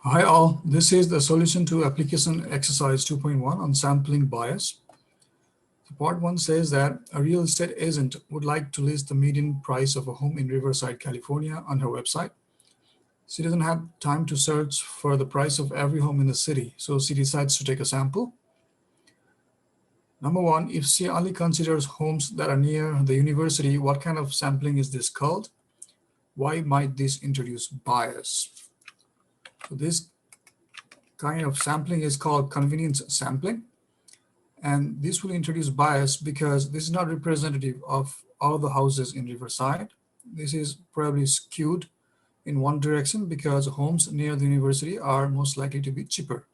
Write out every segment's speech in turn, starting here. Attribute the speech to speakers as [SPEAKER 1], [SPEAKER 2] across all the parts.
[SPEAKER 1] Hi all, this is the solution to application exercise 2.1 on sampling bias. So part 1 says that a real estate agent would like to list the median price of a home in Riverside, California on her website. She doesn't have time to search for the price of every home in the city, so she decides to take a sample. Number 1, if she only considers homes that are near the university, what kind of sampling is this called? Why might this introduce bias? So this kind of sampling is called convenience sampling, and this will introduce bias because this is not representative of all the houses in Riverside. This is probably skewed in one direction because homes near the university are most likely to be cheaper.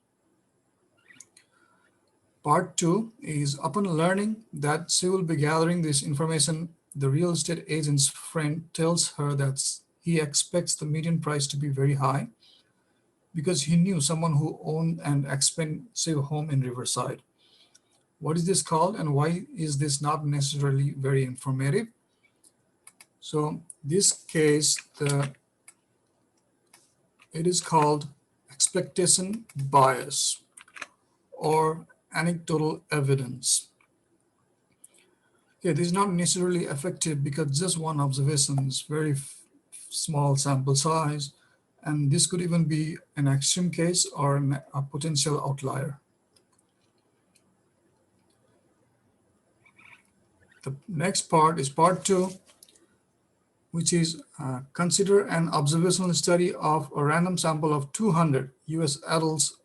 [SPEAKER 1] Part 2 is upon learning that she will be gathering this information, the real estate agent's friend tells her that he expects the median price to be very high because he knew someone who owned an expensive home in Riverside. What is this called and why is this not necessarily very informative? So this case, it is called expectation bias or anecdotal evidence. Okay, this is not necessarily effective because just one observation is very small sample size, and this could even be an extreme case or a potential outlier. The next part is part 2, which is consider an observational study of a random sample of 200 US adults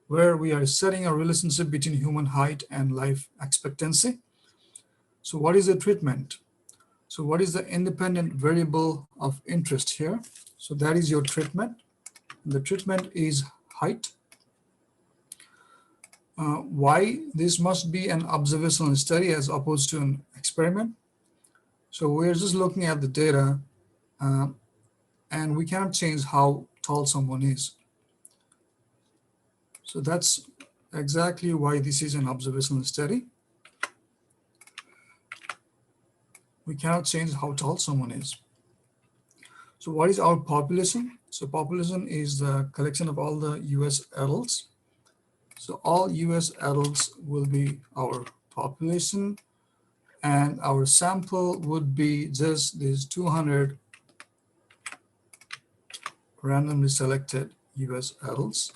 [SPEAKER 1] where we are studying a relationship between human height and life expectancy. So what is the treatment? So what is the independent variable of interest here? So that is your treatment. The treatment is height. Why this must be an observational study as opposed to an experiment? So we're just looking at the data and we cannot change how tall someone is. So that's exactly why this is an observational study. We cannot change how tall someone is. So what is our population? So population is the collection of all the US adults. So all US adults will be our population, and our sample would be just these 200 randomly selected US adults.